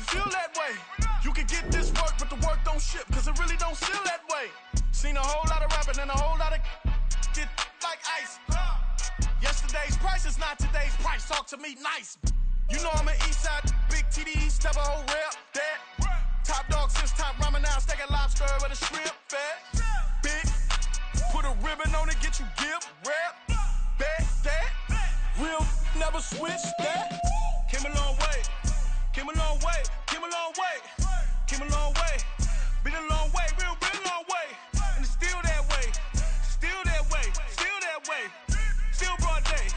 feel that way. You can get this work, but the work don't ship, cause it really don't feel that way. Seen a whole lot of rapping and a whole lot of get like ice. Yesterday's price is not today's price. Talk to me nice. You know I'm an east side, big TDE, step a whole rep, that. Top dog since top ramen now, steak and lobster with a shrimp fat. Big, put a ribbon on it, get you give, rep, bet, that. Real never switch that. Came a long way, came a long way, came a long way, came a long way. Been a long way, real long way. And it's still that way, still that way, still that way. Still broad day,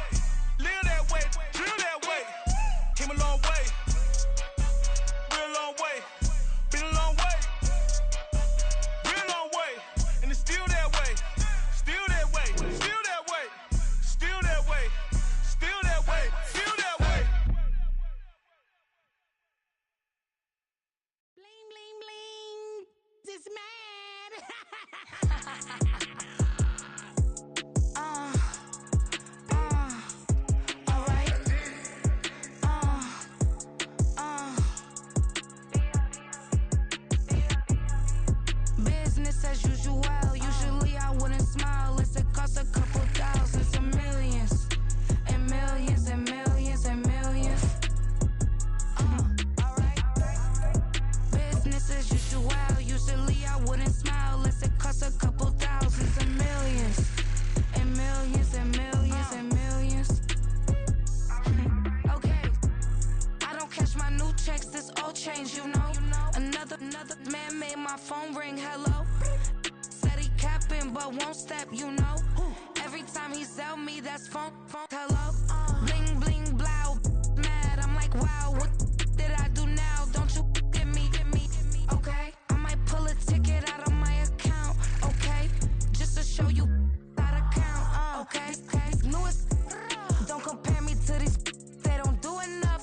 live that way, drill that way. Came a long way, real long way. Been a long way, real long way. And it's still that way, still that way, still that way, still that way, still that way, still that way. Bling, bling, bling. This mad. Business as usual. Usually I wouldn't smile unless it cost a couple thousands and millions. And millions and millions and millions. Alright. Business as usual. Usually I wouldn't smile unless it cost a couple thousands and millions. And millions and millions and millions. Okay. I don't cash my new checks, this old change, you know. Another man made my phone ring, hello. Said he capping but won't step, you know. Every time he sell me, that's phone, hello. Bling, bling, blow, mad, I'm like, wow, what did I do now? Don't you get me, okay? I might pull a ticket out of my account, okay? Just to show you how to count, okay? Newest, don't compare me to these, they don't do enough.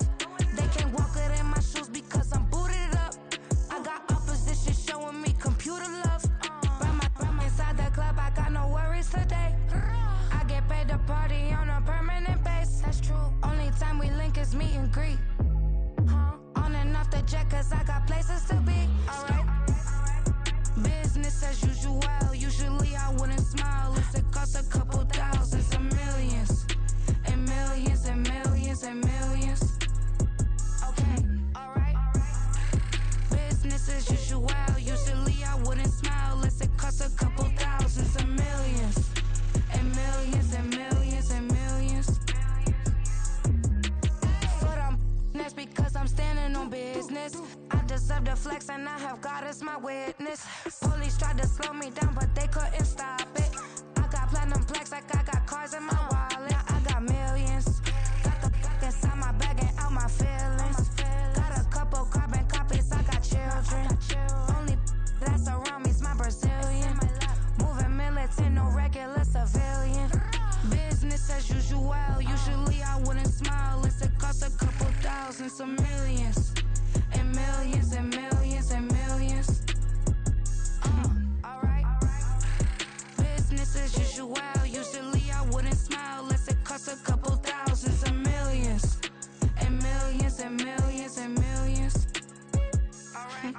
They can't walk it in my shoes because I'm booted up. I got opposition showing me computer love. Ram inside the club, I got no worries today. I get paid to party on a permanent base. That's true. Only time we link is meet and greet. On and off the jet, cause I got places to be. Alright. Business as usual. Usually I wouldn't smile unless it cost a couple thousands and millions. And millions and millions and millions. Okay, alright. Business as usual. Usually I wouldn't smile unless it cost a couple thousands and millions. And millions and millions and millions. But that's because I'm standing on business. I deserve the flex and I have God as my witness. Police tried to slow me down but they couldn't stop it. I got platinum plaques like I got cars in my wallet. I got millions. Got the inside my bag and out my feelings. Got a couple carbon copies, I got children. Only that's around me's my Brazilian. Moving militant, no regular civilian. Business as usual. Usually I wouldn't smile unless it cost a couple thousands of millions. And millions and millions and millions. Alright. Business as usual. Usually I wouldn't smile unless it cost a couple thousands of millions. And millions and millions and millions. Alright.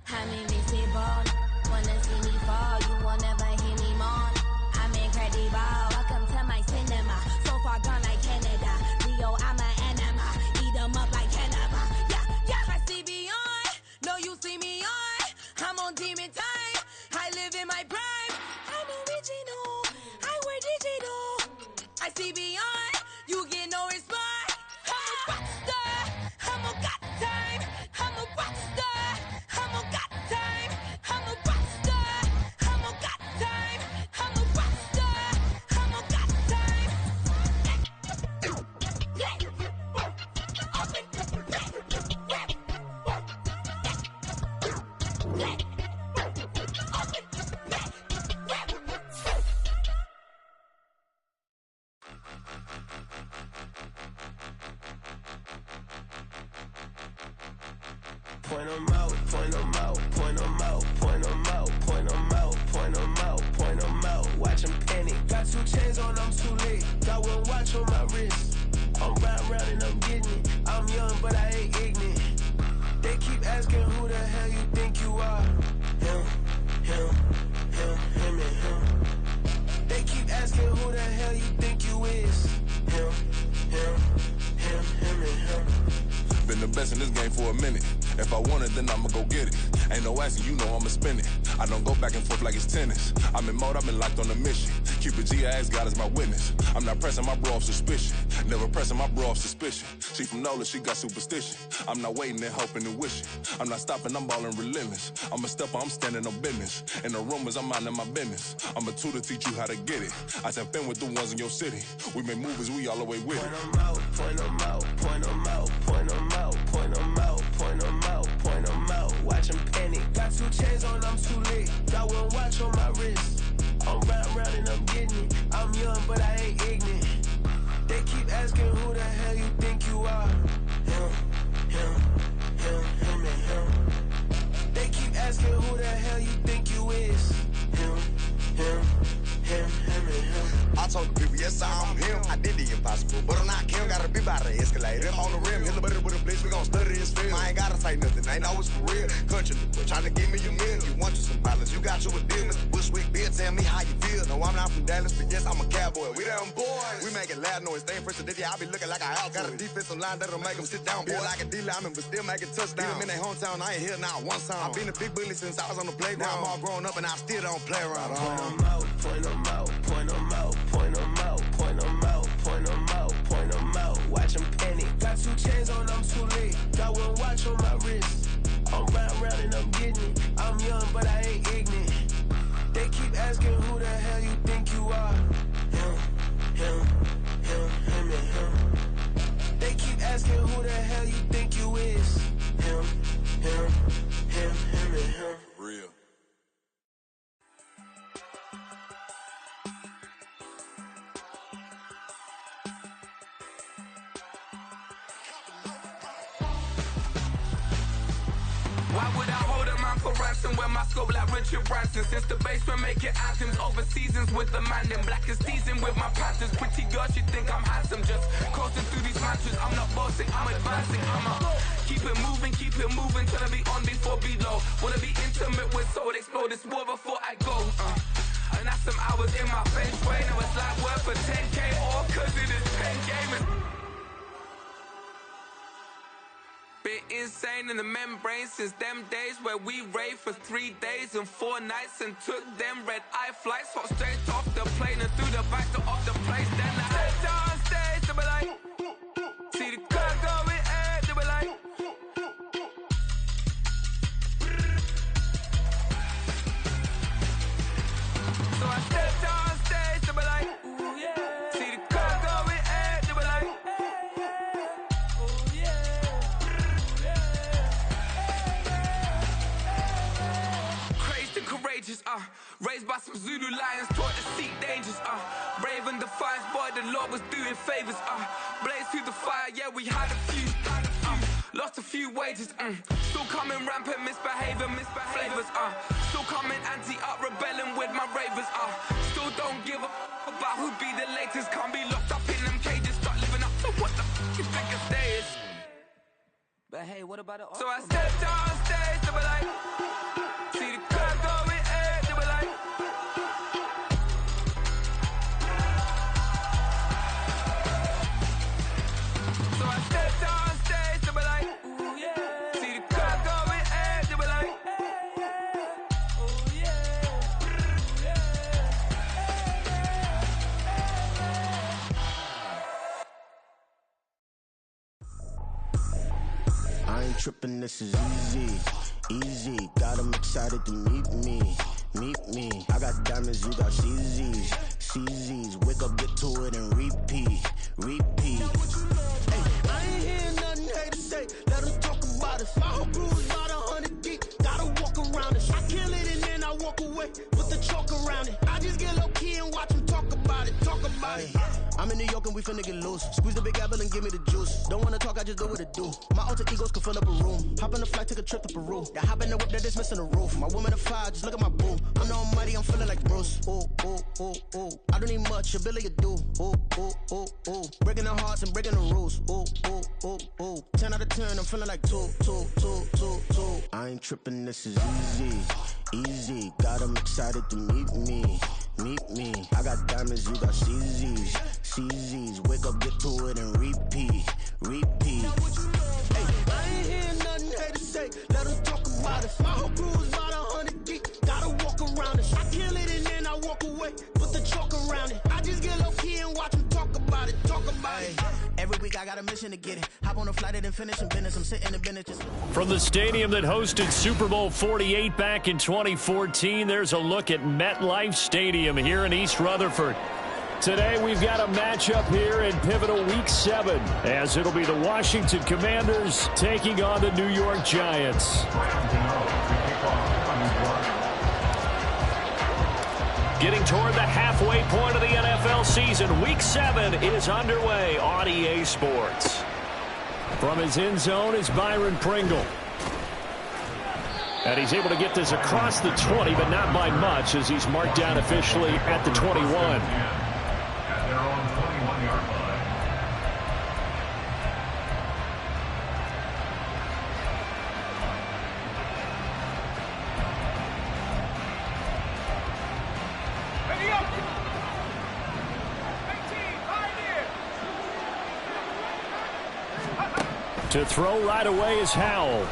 I'm invincible. Wanna see me fall, you will never hear me moan. I'm incredible. Welcome to my cinema. So far gone like Canada. Leo, I'm an anima. Eat 'em up like cannibal. Yeah, yeah. I see beyond. No, you see me on. I'm on demon time. I live in my prime. I'm original. I wear digital. I see beyond. You get no response. I'm a rock star. I'm a got time. I'm a rock star. I'm a got time. I'm a rock star. I'm a got time. I'm a rock star. I'm a got time. Point 'em out, point 'em out, point 'em out, point 'em out, point 'em out, point 'em out, point 'em out. Watch 'em panic. Got 2 chains on, I'm too late. Got 1 watch on my wrist. I'm riding round and I'm getting it. I'm young, but I ain't ignorant. They keep asking who the hell you think you are. Him, him, him, him, and him. They keep asking who the hell you think you is. Him, him, him, him, and him. Been the best in this game for a minute. If I want it, then I'ma go get it. Ain't no asking, you know I'ma spin it. I don't go back and forth like it's tennis. I'm in mode, I've been locked on a mission. Keep it G, I ask God as my witness. I'm not pressing my bro off suspicion. Never pressing my bro off suspicion. She from Nola, she got superstition. I'm not waiting and hoping and wishing. I'm not stopping, I'm ballin' relentless. I'm a stepper, I'm standing on business. In the rumors, I'm minding my business. I'm a tutor, teach you how to get it. I tap in with the ones in your city. We make movies, we all the way with it. Point 'em out, point 'em out, point 'em out, point 'em out, point 'em out, point 'em out, point 'em out. Watch 'em panic. Got 2 chains on, I'm too late. Got 1 watch on my wrist. I'm riding round and I'm getting it. I'm young, but I ain't ignorant. They keep asking who the hell you think you are. Him, him, him, him, and him. They keep asking who the hell you think you is. Him, him, him, him, and him. I told the people, yes, I'm him. I did the impossible, but I'm not Kim. Gotta be by the escalator. On the rim, hit the butter with a blitz. We gon' study this film. I ain't gotta say nothing. Ain't know it's for real. Country people tryna give me a meal. You want you some violence. You got you a deal. Mr. Bushwick, Bill, tell me how you feel. No, I'm not from Dallas, but yes, I'm a cowboy. We them boys. We making loud noise. Staying fresh to this, I be looking like a house. Got a defensive line that'll make them sit down. Boy, like a D-lineman, but still making touchdowns. Beat them in their hometown. I ain't here now one time. I've been a big bully since I was on the playground. I'm all grown up and I still don't play around. Point 'em out, point 'em out, point 'em out, point 'em out, point 'em out, point 'em out, point 'em out. Watch 'em panic. Got 2 chains on, I'm too late. Got 1 watch on my wrist. I'm riding round and I'm getting it. I'm young, but I ain't ignorant. They keep asking who the hell you think you are. Him, him, him, him, and him. They keep asking who the hell you think you is. Him, him, him, him, and him. Real. Why would I hold a man for ransom when my scope like Richard Branson? Since the basement making anthems over seasons with the man, then black is seasoned with my patterns. Pretty girls, you think I'm handsome, just coasting through these mantras. I'm not bossing, I'm advancing. Keep it moving, tryna be on before below. Wanna be intimate with soul, explore this war before I go. And that's some hours in my face way. Now it's like work for 10K, all cause it is pen gaming. Bit insane in the membrane since them days where we raved for 3 days and 4 nights and took them red eye flights. Hot straight off the plane and through the back door of the place. Then I stepped on stage, they were like, see the crowd going air, they were like, so I stepped on stage, they were like, Raised by some Zulu lions, taught to seek dangers, brave and defiance, boy, the Lord was doing favors, blaze through the fire, yeah, we had a few, lost a few wages, still coming rampant, misbehavior, flavors, still coming anti-up, rebelling with my ravers, still don't give a about who be the latest, can't be locked up in them cages, start living up to what the you think a day is. But hey, what about it? So I stepped on stage, they were like, see the crowd going air, they were like, so I stepped on stage, they were like, ooh yeah, see the crowd going air, they were like, ooh I ain't tripping, this is easy, easy. Got 'em excited to meet me. I got diamonds, you got CZs. Wake up, get to it, and repeat. Hey, I ain't hearing nothing haters say. Let 'em talk about us. My whole crew is about 100 deep. Gotta walk around it. I kill it and then I walk away with the chalk around it. I just get low key and watch 'em talk about it. I'm in New York and we finna get loose. Squeeze the big apple and give me the juice. Don't wanna talk, I just do what it do. My alter egos can fill up a room. Hop on the flight, take a trip to Peru. That hop in the whip that is missing the roof. My woman a fire, just look at my boo. I'm the almighty, I'm feeling like Bruce. Ooh. I don't need much, your Billy a do. Ooh. Breaking the hearts and breaking the rules. Ooh. 10 out of 10, I'm feeling like two. I ain't tripping, this is easy. Got 'em excited to meet me. I got diamonds, you got CZs. Wake up, get to it, and repeat. Hey, I ain't hearing nothing haters say. Let 'em talk about us. My whole crew is about 100 deep. Gotta walk around it. I kill it and then I walk away. Put the chalk around it. I just get low key and watch 'em talk about it. Every week I got a mission to get it. Hop on a flight and then finish in business. I'm sitting in business just... From the stadium that hosted Super Bowl 48 back in 2014, there's a look at MetLife Stadium here in East Rutherford. Today we've got a matchup here in pivotal Week 7, as it'll be the Washington Commanders taking on the New York Giants. Getting toward the halfway point of the NFL season, Week 7 is underway on EA Sports. From his end zone is Byron Pringle. And he's able to get this across the 20, but not by much, as he's marked down officially at the 21. At their own 21-yard line. To throw right away is Howell.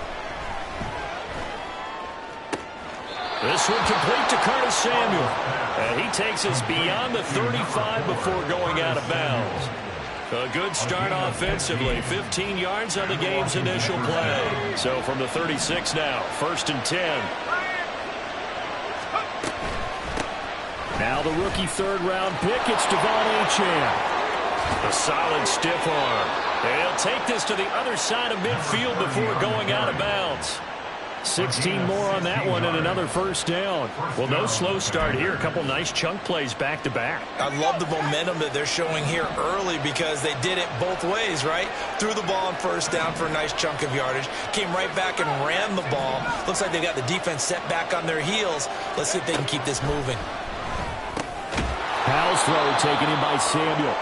This one complete to Curtis Samuel. And he takes us beyond the 35 before going out of bounds. A good start offensively. 15 yards on the game's initial play. So from the 36 now, 1st and 10. Now the rookie third-round pick, it's Devon Achane. A solid stiff arm. And he'll take this to the other side of midfield before going out of bounds. 16 more on that one and another first down. Well, no slow start here. A couple nice chunk plays back-to-back. I love the momentum that they're showing here early because they did it both ways, right? Threw the ball on first down for a nice chunk of yardage. Came right back and ran the ball. Looks like they got the defense set back on their heels. Let's see if they can keep this moving. Howell's throw taken in by Samuel.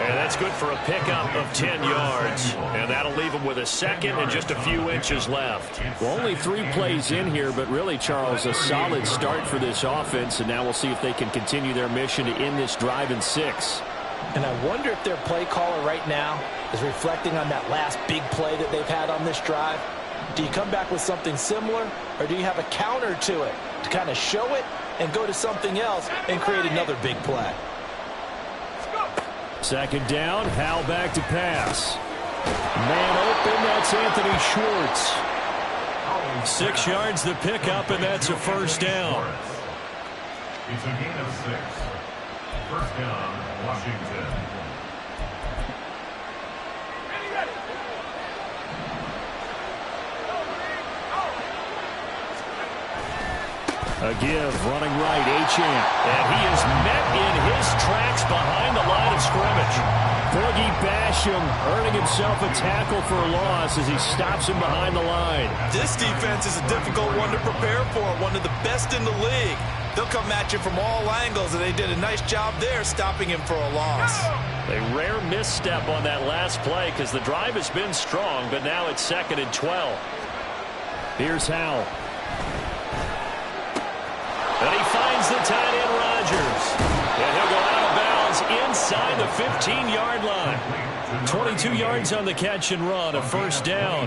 And that's good for a pickup of 10 yards. And that'll leave him with a second and just a few inches left. Well, only 3 plays in here, but really, Charles, a solid start for this offense. And now we'll see if they can continue their mission to end this drive in 6. And I wonder if their play caller right now is reflecting on that last big play that they've had on this drive. Do you come back with something similar, or do you have a counter to it to kind of show it and go to something else and create another big play? Second down, Howell back to pass. Man open, that's Anthony Schwartz. 6 yards the pickup, and that's a first down. It's a gain of 6. First down, Washington. A give, running right, Achane. And he is met in his tracks behind the line of scrimmage. Boogie Basham earning himself a tackle for a loss as he stops him behind the line. This defense is a difficult one to prepare for, one of the best in the league. They'll come at you from all angles, and they did a nice job there stopping him for a loss. A rare misstep on that last play because the drive has been strong, but now it's 2nd and 12. Here's Howell. And he finds the tight end, Rodgers. And he'll go out of bounds inside the 15-yard line. 22 yards on the catch and run, a first down.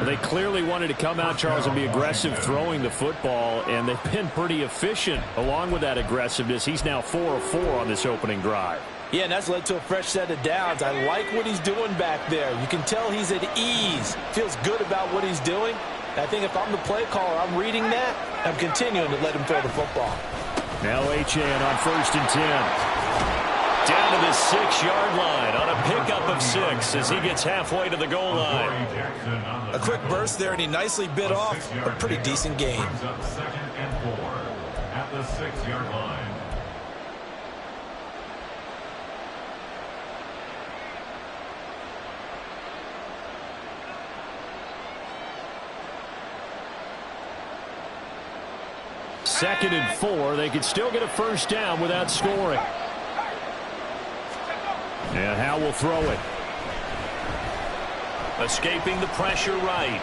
They clearly wanted to come out, Charles, and be aggressive throwing the football, and they've been pretty efficient along with that aggressiveness. He's now 4 of 4 on this opening drive. Yeah, and that's led to a fresh set of downs. I like what he's doing back there. You can tell he's at ease. Feels good about what he's doing. I think if I'm the play caller, I'm reading that. I'm continuing to let him throw the football. Now Achane on 1st and 10. Down to the 6-yard line on a pickup of 6 as he gets halfway to the goal line. A quick burst there, and he nicely bit off a pretty decent gain. 2nd and 4 at the 6-yard line. Second and 4. They could still get a first down without scoring. And Howell will throw it. Escaping the pressure right.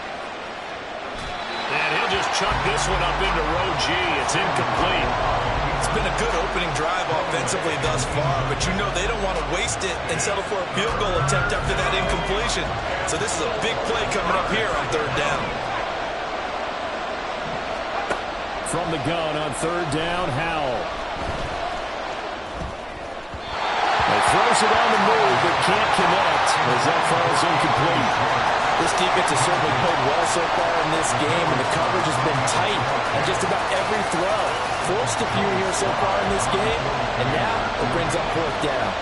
And he'll just chuck this one up into row G. It's incomplete. It's been a good opening drive offensively thus far, but you know they don't want to waste it and settle for a field goal attempt after that incompletion. So this is a big play coming up here on 3rd down. From the gun on 3rd down, Howell. He throws it on the move, but can't connect as that falls incomplete. This defense has certainly played well so far in this game, and the coverage has been tight on just about every throw. Forced a few here so far in this game, and now it brings up 4th down.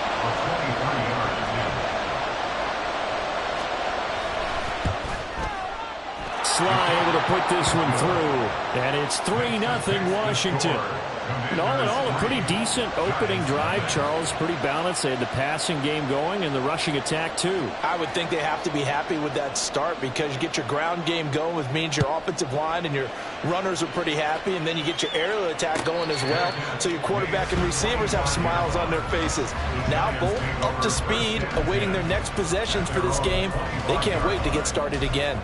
Sly able to put this one through, and it's 3-0 Washington. And all in all, a pretty decent opening drive, Charles. Pretty balanced. They had the passing game going and the rushing attack, too. I would think they have to be happy with that start because you get your ground game going, which means your offensive line and your runners are pretty happy, and then you get your aerial attack going as well. So your quarterback and receivers have smiles on their faces. Now both up to speed, awaiting their next possessions for this game. They can't wait to get started again.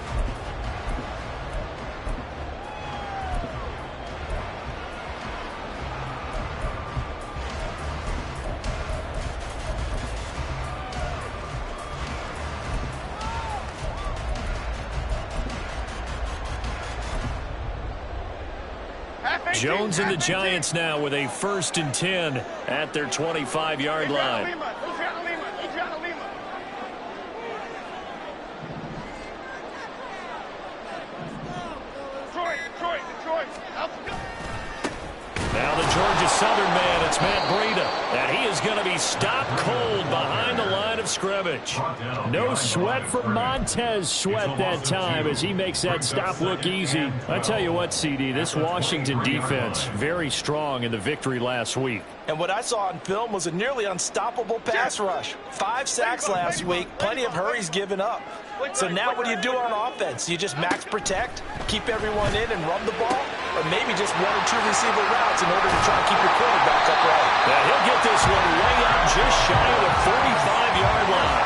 Jones and the Giants now with a 1st and 10 at their 25-yard line. Now the Georgia Southern man, it's Matt Breida, and he is going to be stopped cold behind the line of scrimmage. No sweat for Montez Sweat that time as he makes that stop look easy. I tell you what, CD, this Washington defense, very strong in the victory last week. And what I saw on film was a nearly unstoppable pass rush. 5 sacks last week, plenty of hurries given up. So now what do you do on offense? You just max protect, keep everyone in and run the ball, or maybe just 1 or 2 receiver routes in order to try to keep your quarterback upright. Yeah, he'll get this one way up just shy of the 45-yard line.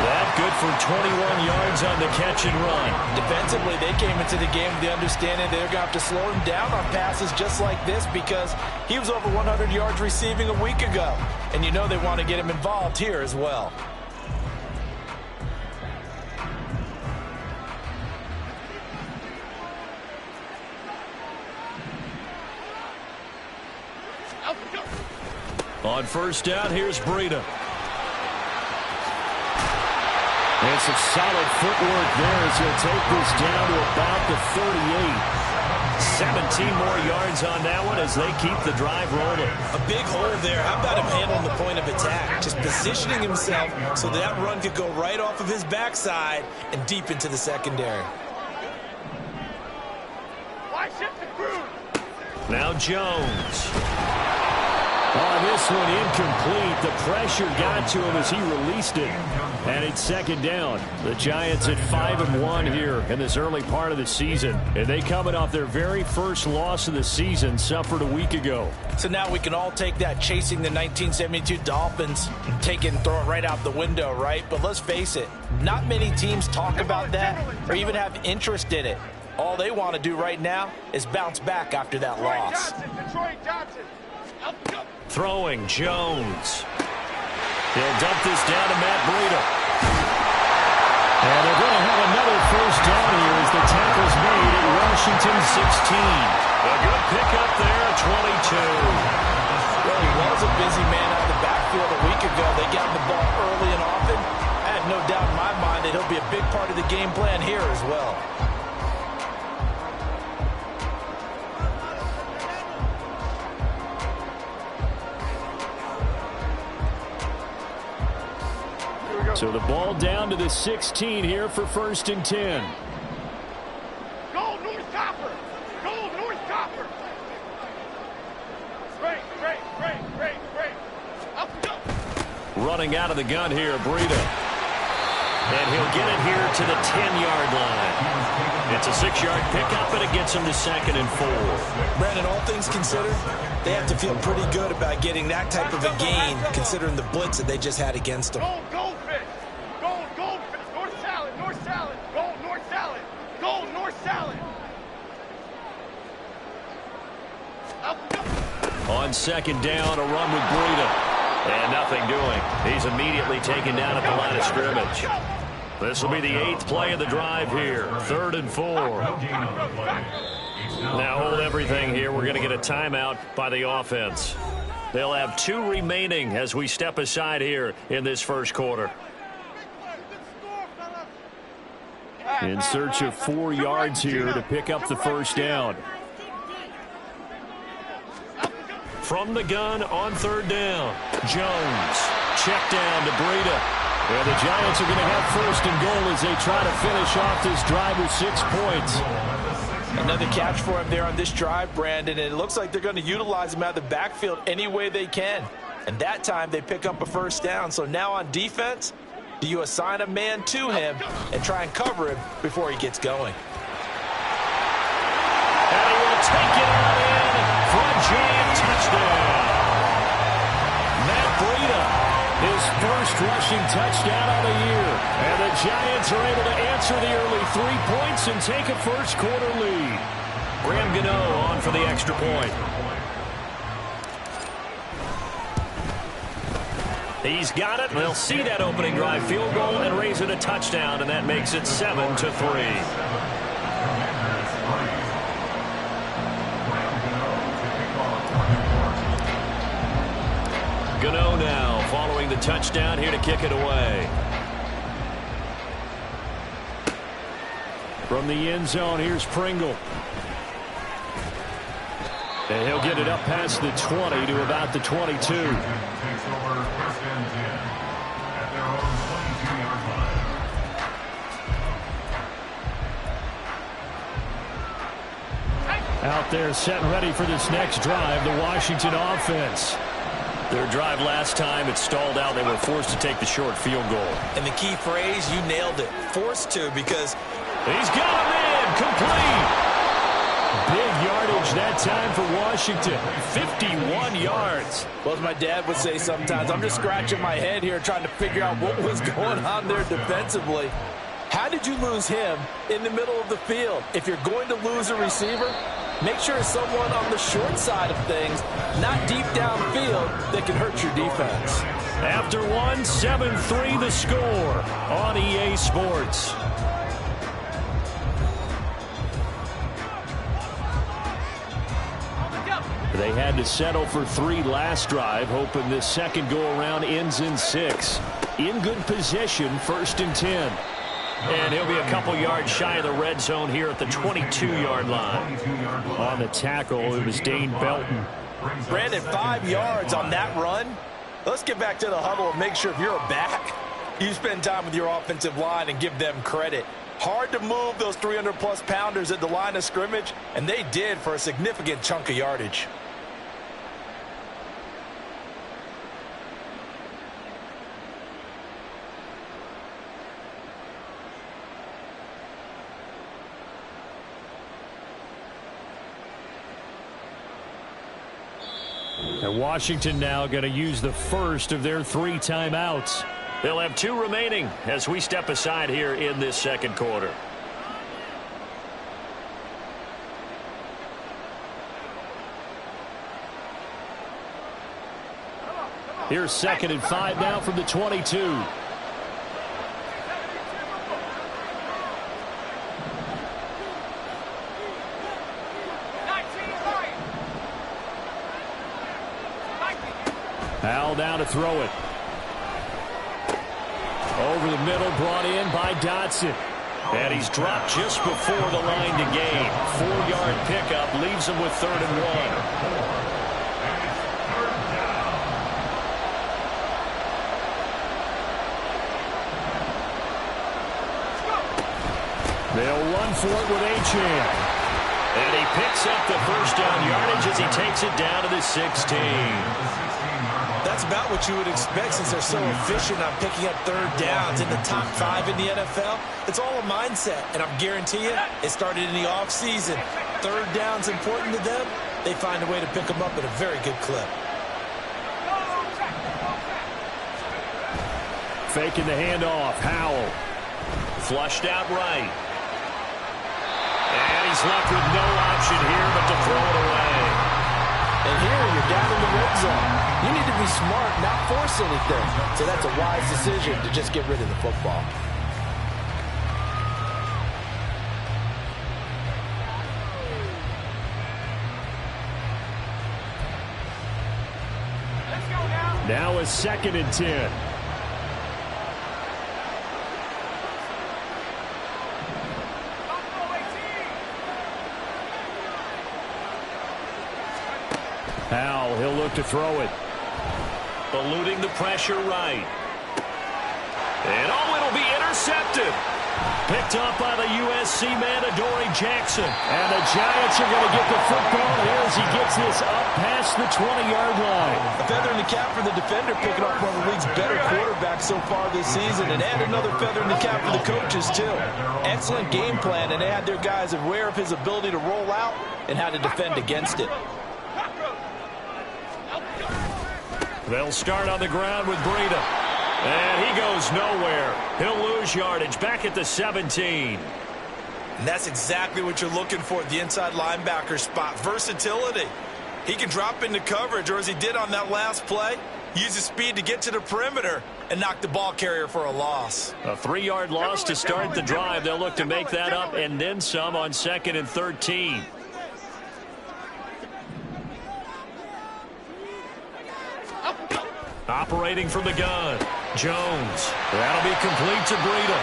That good for 21 yards on the catch and run. Defensively, they came into the game with the understanding they're going to have to slow him down on passes just like this because he was over 100 yards receiving a week ago. And you know they want to get him involved here as well. On 1st down, here's Breida. And some solid footwork there as he'll take this down to about the 38. 17 more yards on that one as they keep the drive rolling. A big hole there. How about him handling the point of attack? Just positioning himself so that run could go right off of his backside and deep into the secondary. Now Jones. Oh, this one incomplete. The pressure got to him as he released it. And it's second down. The Giants at 5-1 here in this early part of the season. And they coming off their very first loss of the season, suffered a week ago. So now we can all take that chasing the 1972 Dolphins and take it and throw it right out the window, right? But let's face it, not many teams talk about that or even have interest in it. All they want to do right now is bounce back after that loss. Throwing Jones. He'll dump this down to Matt Breida. And they're going to have another first down here as the tackle's made at Washington 16. A good pickup there at 22. Well, he was a busy man out of the backfield a week ago. They got the ball early and often. I have no doubt in my mind that he'll be a big part of the game plan here as well. So the ball down to the 16 here for 1st and 10. Go North Copper! Go North Copper! Break. Up, go! Running out of the gun here, Breida. And he'll get it here to the 10-yard line. It's a 6-yard pickup, and it gets him to 2nd and 4. Brandon, all things considered, they have to feel pretty good about getting that type of a gain, considering the blitz that they just had against them. Goldfish! Goldfish! North salad! Go North salad! Go North salad! Up, go! On 2nd down, a run with Breida. And nothing doing. He's immediately taken down at the line of scrimmage. This will be the 8th play of the drive here. 3rd and 4. Now hold everything here. We're going to get a timeout by the offense. They'll have 2 remaining as we step aside here in this first quarter. In search of 4 yards here to pick up the first down. From the gun on 3rd down. Jones. Check down to Breida. And the Giants are going to have 1st and goal as they try to finish off this drive with 6 points. Another catch for him there on this drive, Brandon, and it looks like they're going to utilize him out of the backfield any way they can. And that time they pick up a 1st down. So now on defense, do you assign a man to him and try and cover him before he gets going? And he will take it on in for a giant touchdown. Matt Breida, his first rushing touchdown of the year. And the Giants are able to answer the early 3 points and take a first quarter lead. Graham Gano on for the extra point. He's got it. They'll see that opening drive field goal and raise it a touchdown, and that makes it 7-3. Gano now following the touchdown here to kick it away. From the end zone, here's Pringle. And he'll get it up past the 20 to about the 22. Takes over 1st and 10 at their own 22-yard line. Out there set and ready for this next drive, the Washington offense. Their drive last time, it stalled out. They were forced to take the short field goal. And the key phrase, you nailed it. Forced to, because he's got him in. Complete. Big yardage that time for Washington. 51 yards. Well, as my dad would say sometimes, I'm just scratching my head here trying to figure out what was going on there defensively. How did you lose him in the middle of the field? If you're going to lose a receiver, make sure it's someone on the short side of things, not deep downfield, that can hurt your defense. After 7-3 the score on EA Sports. They had to settle for 3 last drive, hoping this second go-around ends in 6. In good position, 1st and 10. And he'll be a couple yards shy of the red zone here at the 22-yard line. On the tackle, it was Dane Belton. Brandon, 5 yards on that run. Let's get back to the huddle and make sure if you're a back, you spend time with your offensive line and give them credit. Hard to move those 300-plus pounders at the line of scrimmage, and they did for a significant chunk of yardage. And Washington now going to use the first of their 3 timeouts. They'll have 2 remaining as we step aside here in this second quarter. Here's 2nd and 5 now from the 22. Howell down to throw it. Over the middle, brought in by Dotson. And he's dropped just before the line to gain. 4-yard pickup leaves him with 3rd and 1. They'll run for it with Achane. And he picks up the first down yardage as he takes it down to the 16. That's about what you would expect since they're so efficient on picking up 3rd downs in the top 5 in the NFL. It's all a mindset, and I'm guarantee you it started in the offseason. 3rd down's important to them. They find a way to pick them up at a very good clip. Faking the handoff. Howell. Flushed out right. And he's left with no option here but to throw it away. And here you're down in the red zone. You need to be smart, not force anything. So that's a wise decision to just get rid of the football. Now a 2nd and 10. Howell, he'll look to throw it. Eluding the pressure right. And it'll be intercepted. Picked up by the USC man, Adoree Jackson. And the Giants are going to get the football here as he gets this up past the 20-yard line. A feather in the cap for the defender, picking up one of the league's better quarterbacks so far this season. And add another feather in the cap for the coaches, too. Excellent game plan, and they had their guys aware of his ability to roll out and how to defend against it. They'll start on the ground with Breida. And he goes nowhere. He'll lose yardage back at the 17. And that's exactly what you're looking for at the inside linebacker spot. Versatility. He can drop into coverage, or as he did on that last play, use his speed to get to the perimeter and knock the ball carrier for a loss. A 3-yard loss to start the drive. They'll look to make that up and then some on 2nd and 13. Operating from the gun, Jones. That'll be complete to Breida.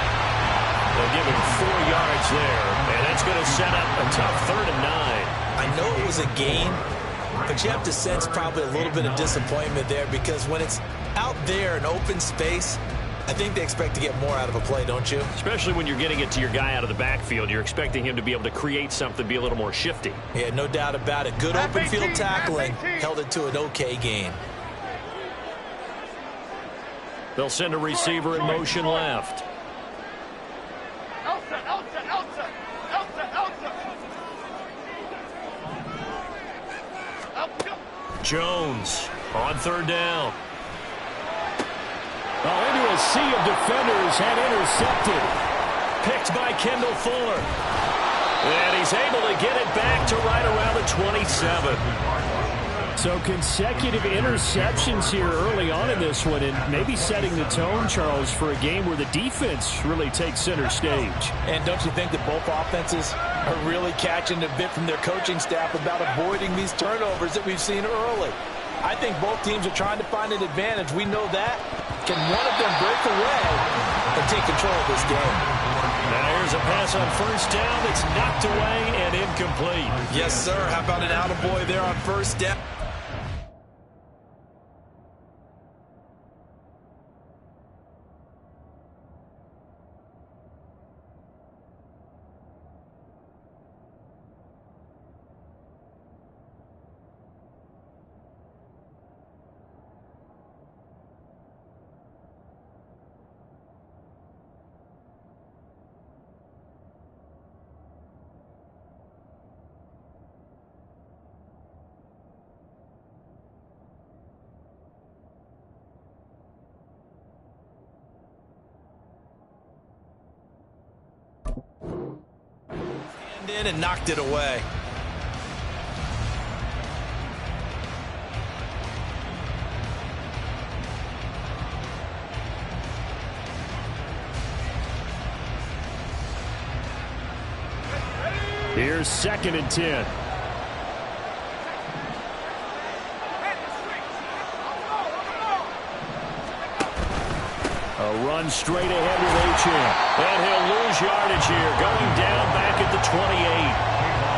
They'll give him 4 yards there, and that's going to set up a tough 3rd and 9. I know it was a gain, but you have to sense probably a little bit of disappointment there because when it's out there in open space, I think they expect to get more out of a play, don't you? Especially when you're getting it to your guy out of the backfield. You're expecting him to be able to create something, be a little more shifty. Yeah, no doubt about it. Good open field tackling held it to an okay gain. They'll send a receiver in motion left. Jones on 3rd down. Into a sea of defenders and intercepted. Picked by Kendall Fuller. And he's able to get it back to right around the 27. So consecutive interceptions here early on in this one, and maybe setting the tone, Charles, for a game where the defense really takes center stage. And don't you think that both offenses are really catching a bit from their coaching staff about avoiding these turnovers that we've seen early? I think both teams are trying to find an advantage. We know that. Can one of them break away and take control of this game? Now here's a pass on 1st down that's knocked away and incomplete. Yes, sir. How about an attaboy there on 1st down? In and knocked it away. Here's 2nd and 10. A run straight ahead with Achane. And he'll lose yardage here, going down back at the 28.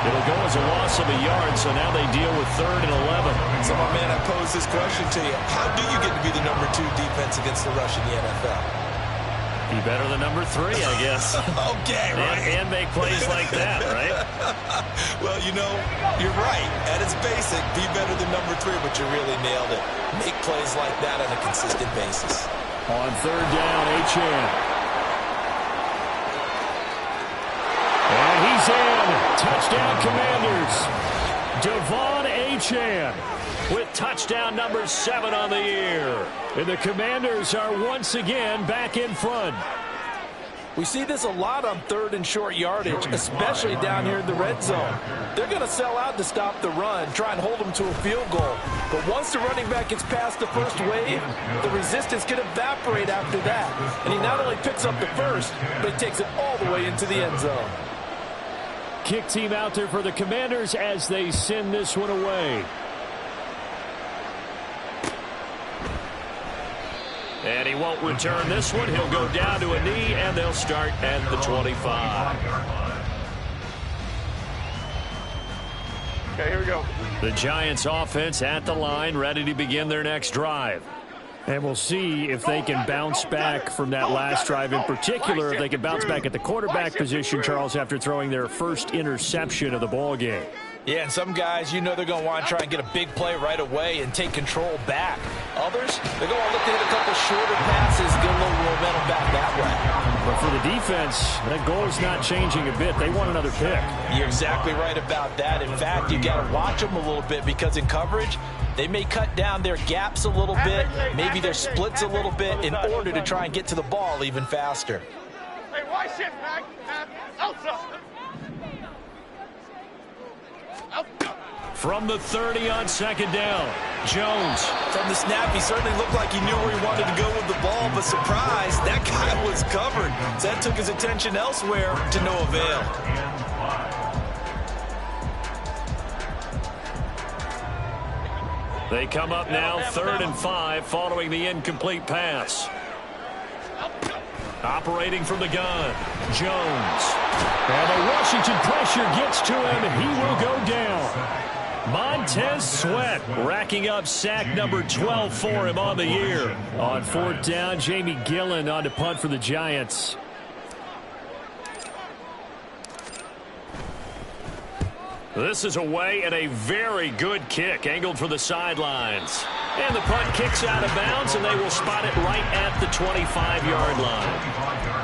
It'll go as a loss of a yard, so now they deal with 3rd and 11. So, my man, I pose this question to you. How do you get to be the number 2 defense against the rush in the NFL? Be better than number 3, I guess. Okay, right. And make plays like that, right? Well, you know, you're right. At its basic, be better than number 3, but you really nailed it. Make plays like that on a consistent basis. On 3rd down, Achane. And he's in. Touchdown, Commanders. Devon Achane with touchdown number 7 on the year. And the Commanders are once again back in front. We see this a lot on 3rd and short yardage, especially down here in the red zone. They're going to sell out to stop the run, try and hold them to a field goal. But once the running back gets past the first wave, the resistance can evaporate after that. And he not only picks up the first, but he takes it all the way into the end zone. Kick team out there for the Commanders as they send this one away. And he won't return this one. He'll go down to a knee, and they'll start at the 25. Okay, here we go. The Giants offense at the line, ready to begin their next drive. And we'll see if they can bounce back from that last drive in particular, if they can bounce back at the quarterback position, Charles, after throwing their first interception of the ball game. Yeah, and some guys, you know they're going to want to try and get a big play right away and take control back. Others, they're going to look to hit a couple shorter passes, get a little momentum back that way. But for the defense, that goal is not changing a bit. They want another pick. You're exactly right about that. In fact, you got to watch them a little bit because in coverage, they may cut down their gaps a little bit, maybe their splits a little bit in order to try and get to the ball even faster. Hey, watch it, Mac. Outside. From the 30 on 2nd down, Jones. From the snap, he certainly looked like he knew where he wanted to go with the ball, but surprise, that guy was covered. So that took his attention elsewhere to no avail. They come up now 3rd and 5 following the incomplete pass. Operating from the gun, Jones. And the Washington pressure gets to him, and he will go down. Montez Sweat racking up sack number 12 for him on the year. On 4th down, Jamie Gillen on to punt for the Giants. This is away and a very good kick, angled for the sidelines. And the punt kicks out of bounds, and they will spot it right at the 25-yard line.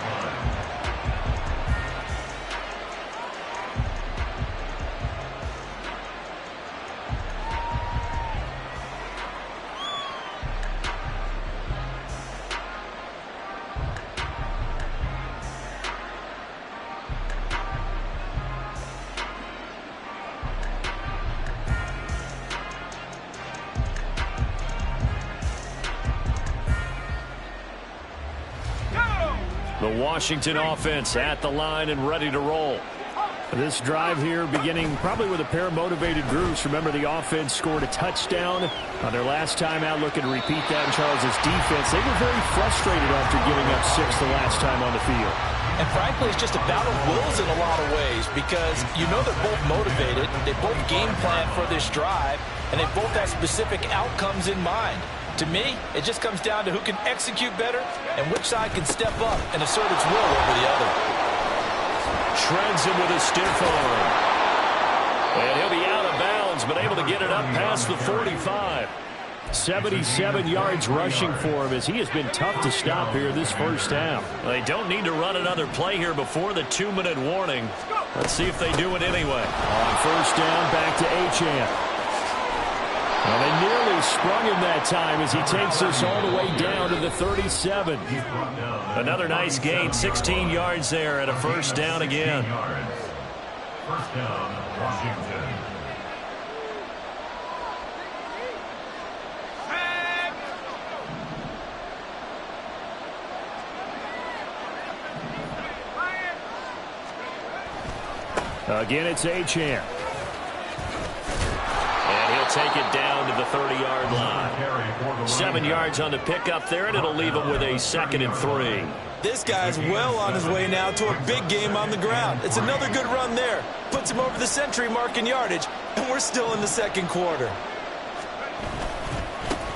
The Washington offense at the line and ready to roll. This drive here beginning probably with a pair of motivated groups. Remember, the offense scored a touchdown on their last time out. Looking to repeat that in Charles's defense. They were very frustrated after giving up 6 the last time on the field. And frankly, it's just a battle of wills in a lot of ways because you know they're both motivated. They both game plan for this drive, and they both have specific outcomes in mind. To me, it just comes down to who can execute better and which side can step up and assert its will over the other. Shreds him with a stiff arm. And he'll be out of bounds, but able to get it up past the 45. 77 yards rushing for him as he has been tough to stop here this first half. They don't need to run another play here before the 2-minute warning. Let's see if they do it anyway. On 1st down, back to Achane. And they nearly sprung him that time as he takes us all the way down to the 37. Another nice gain, 16 yards there, and a 1st down again. First down, Washington. Again, it's Achane. And he'll take it down to the 30-yard line. 7 yards on the pickup there, and it'll leave him with a 2nd and 3. This guy's well on his way now to a big game on the ground. It's another good run there. Puts him over the century mark in yardage, and we're still in the second quarter.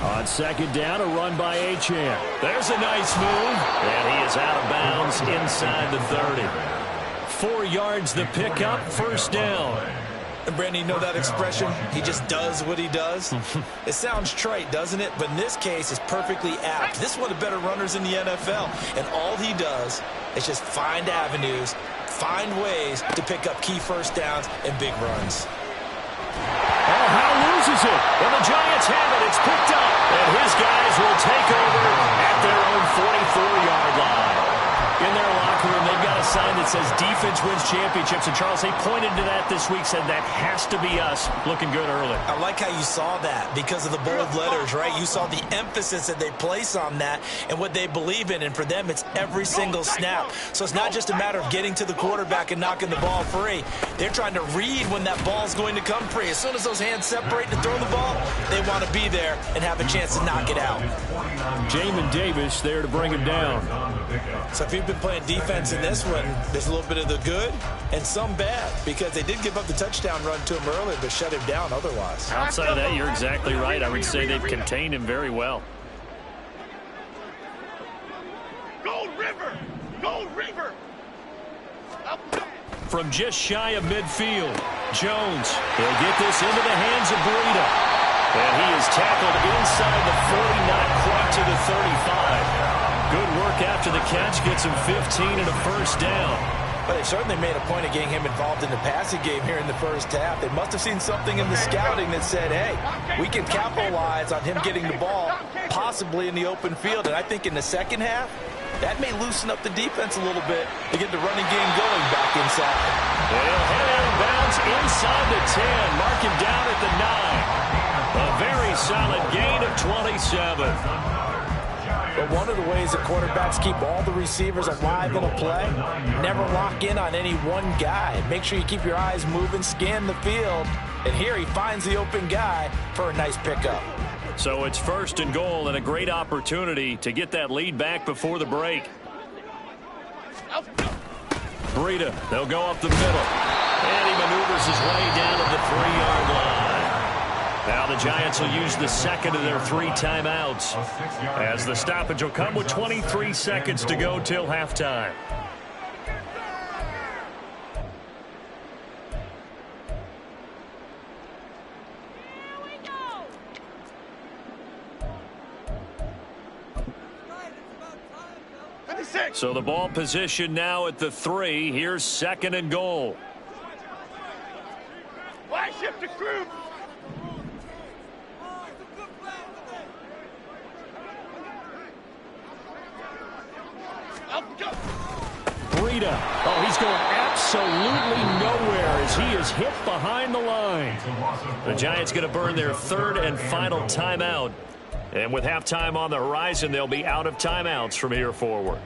On 2nd down, a run by Achane. There's a nice move, and he is out of bounds inside the 30. 4 yards the pickup, first down. And Brandon, you know that expression? He just does what he does. It sounds trite, doesn't it? But in this case, it's perfectly apt. This is one of the better runners in the NFL. And all he does is just find avenues, find ways to pick up key first downs and big runs. Oh, Howe loses it. And the Giants have it. It's picked up. And his guys will take over at their own 44-yard line. In their locker room, they've got a sign that says defense wins championships. And Charles, they pointed to that this week, said that has to be us. Looking good early. I like how you saw that because of the bold letters, right? You saw the emphasis that they place on that and what they believe in. And for them, it's every single snap. So it's not just a matter of getting to the quarterback and knocking the ball free. They're trying to read when that ball's going to come free. As soon as those hands separate to throw the ball, they want to be there and have a chance to knock it out. Jamin Davis there to bring him down. So if you've been playing defense in this one, there's a little bit of the good and some bad because they did give up the touchdown run to him earlier but shut him down otherwise. Outside of that, you're exactly right. I would say they've contained him very well. Gold River! Gold River! From just shy of midfield, Jones. He'll get this into the hands of Breida. And he is tackled inside the 40, not quite to the 35. Good work after the catch, gets him 15 and a first down. But they certainly made a point of getting him involved in the passing game here in the first half. They must have seen something in the scouting that said, hey, we can capitalize on him getting the ball, possibly in the open field. And I think in the second half, that may loosen up the defense a little bit to get the running game going back inside. He'll head out of bounds inside the 10. Mark him down at the 9. A very solid gain of 27. But one of the ways that quarterbacks keep all the receivers alive in a play, never lock in on any one guy. Make sure you keep your eyes moving, scan the field. And here he finds the open guy for a nice pickup. So it's 1st and goal and a great opportunity to get that lead back before the break. Breida, they'll go up the middle. And he maneuvers his way down to the 3-yard line. Now the Giants will use the 2nd of their 3 timeouts as the stoppage will come with 23 seconds to go till halftime. So the ball position now at the 3. Here's 2nd and goal. Why shift the group? Breida. Oh, he's going absolutely nowhere as he is hit behind the line. The Giants going to burn their 3rd and final timeout. And with halftime on the horizon, they'll be out of timeouts from here forward.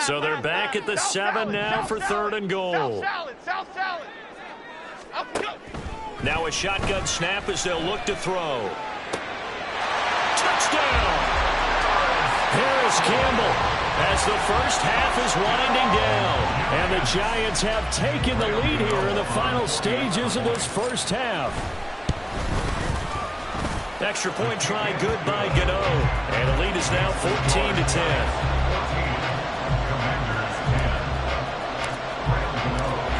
So they're back at the 7 now for 3rd and goal. South salad. Now a shotgun snap as they'll look to throw. Touchdown! Harris Campbell as the first half is winding down. And the Giants have taken the lead here in the final stages of this first half. Extra point try good by Gano. And the lead is now 14-10.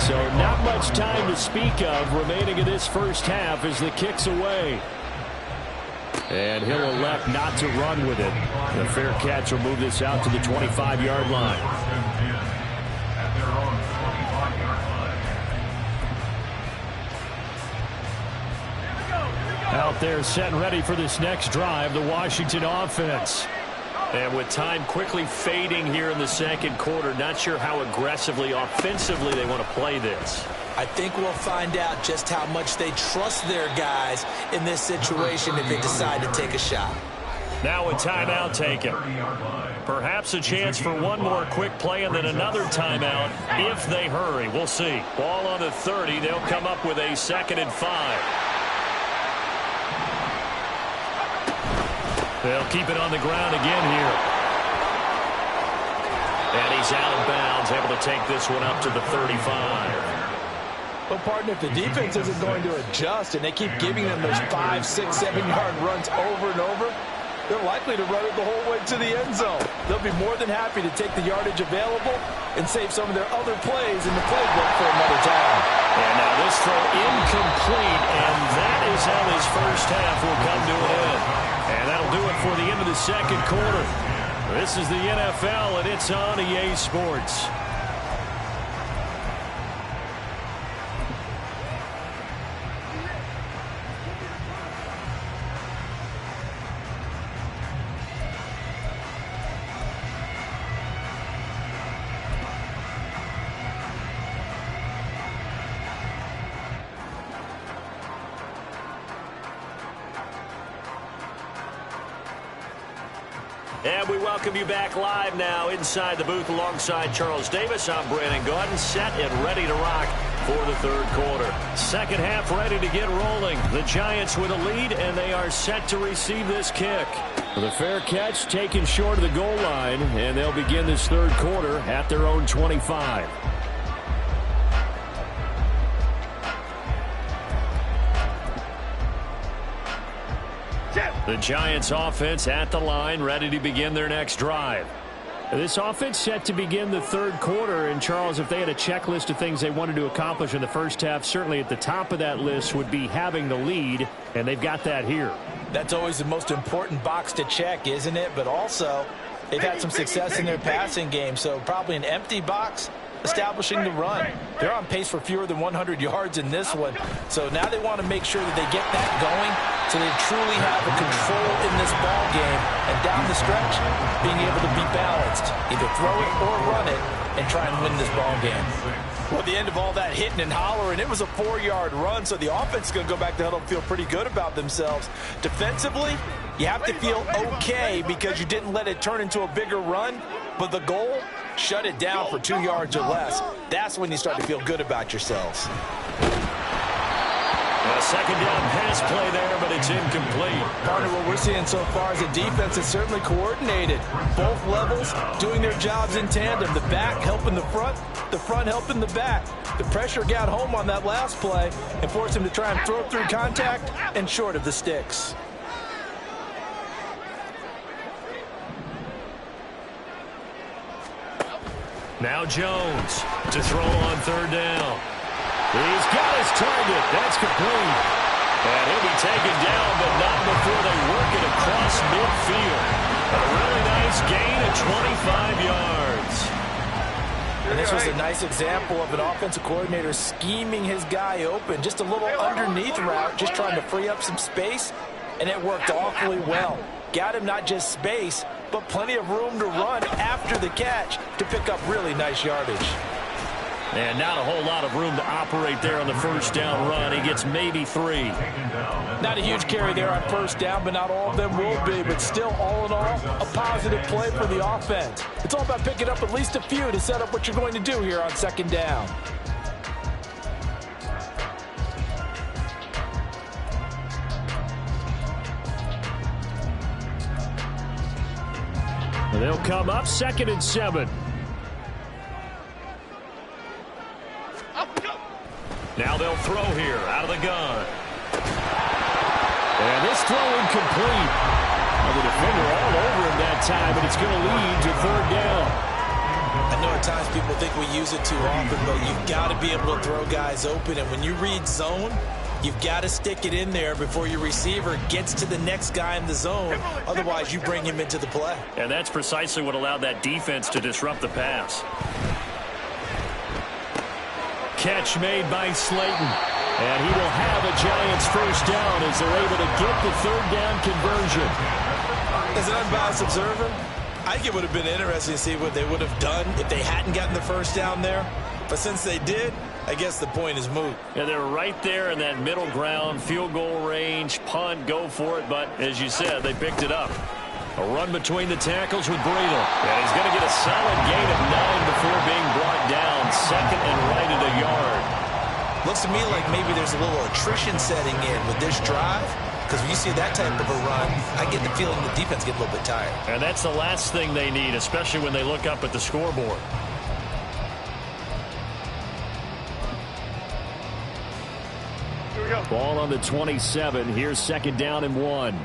So not much time to speak of remaining in this first half as the kick's away. And he'll elect not to run with it. The fair catch will move this out to the 25-yard line. Out there set and ready for this next drive, the Washington offense. And with time quickly fading here in the second quarter, not sure how aggressively, offensively they want to play this. I think we'll find out just how much they trust their guys in this situation if they decide to take a shot. Now a timeout taken. Perhaps a chance for one more quick play and then another timeout if they hurry. We'll see. Ball on the 30. They'll come up with a 2nd and 5. They'll keep it on the ground again here. And he's out of bounds, able to take this one up to the 35. Well, partner, if the defense isn't going to adjust and they keep giving them those 5, 6, 7-yard runs over and over, they're likely to run it the whole way to the end zone. They'll be more than happy to take the yardage available and save some of their other plays in the playbook for another time. And now this throw incomplete, and that is how this first half will come to an end. And that'll do it for the end of the second quarter. This is the NFL, and it's on EA Sports. And we welcome you back live now inside the booth alongside Charles Davis. I'm Brandon Gaudin, set and ready to rock for the third quarter. Second half ready to get rolling. The Giants with a lead, and they are set to receive this kick. The fair catch taken short of the goal line, and they'll begin this third quarter at their own 25. The Giants offense at the line, ready to begin their next drive. This offense set to begin the third quarter, and Charles, if they had a checklist of things they wanted to accomplish in the first half, certainly at the top of that list would be having the lead, and they've got that here. That's always the most important box to check, isn't it? But also, they've had some success in their passing game, so probably an empty box establishing the run. They're on pace for fewer than 100 yards in this one, so now they want to make sure that they get that going so they truly have a control in this ball game, and down the stretch, being able to be balanced, either throw it or run it, and try and win this ball game. Well, at the end of all that hitting and hollering, it was a 4-yard run, so the offense is going to go back to huddle and feel pretty good about themselves. Defensively, you have to feel okay because you didn't let it turn into a bigger run, but the goal, shut it down for 2 yards or less. That's when you start to feel good about yourselves. A second down pass play there, but it's incomplete. Partner, what we're seeing so far is a defense that's certainly coordinated. Both levels doing their jobs in tandem. The back helping the front helping the back. The pressure got home on that last play and forced him to try and throw through contact and short of the sticks. Now Jones to throw on third down. He's got his target. That's complete. And he'll be taken down, but not before they work it across midfield. A really nice gain of 25 yards. And this was a nice example of an offensive coordinator scheming his guy open. Just a little underneath route, just trying to free up some space, and it worked awfully well. Got him not just space, but plenty of room to run after the catch to pick up really nice yardage. And not a whole lot of room to operate there on the first down run. He gets maybe 3. Not a huge carry there on first down, but not all of them will be. But still, all in all, a positive play for the offense. It's all about picking up at least a few to set up what you're going to do here on second down. They'll come up 2nd and 7. Now they'll throw here out of the gun. And this throw incomplete. The defender all over him that time, but it's going to lead to third down. I know at times people think we use it too often, but you've got to be able to throw guys open. And when you read zone, you've got to stick it in there before your receiver gets to the next guy in the zone. Otherwise, you bring him into the play. And that's precisely what allowed that defense to disrupt the pass. Catch made by Slayton. And he will have a Giants first down as they're able to get the third down conversion. As an unbiased observer, I think it would have been interesting to see what they would have done if they hadn't gotten the first down there. But since they did, I guess the point is moot. Yeah, they're right there in that middle ground, field goal range, punt, go for it. But as you said, they picked it up. A run between the tackles with Breida. And he's going to get a solid gain of 9 before being brought down. Second and right at a yard. Looks to me like maybe there's a little attrition setting in with this drive. Because when you see that type of a run, I get the feeling the defense gets a little bit tired. And that's the last thing they need, especially when they look up at the scoreboard. Ball on the 27. Here's second down and 1.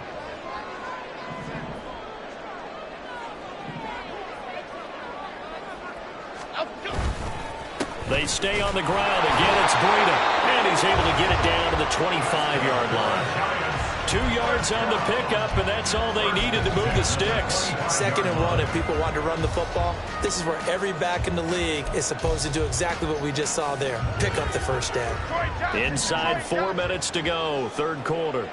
They stay on the ground. Again, it's Breida. And he's able to get it down to the 25-yard line. 2 yards on the pickup, and that's all they needed to move the sticks. Second and 1, if people want to run the football, this is where every back in the league is supposed to do exactly what we just saw there. Pick up the first down. Inside 4 minutes to go, third quarter.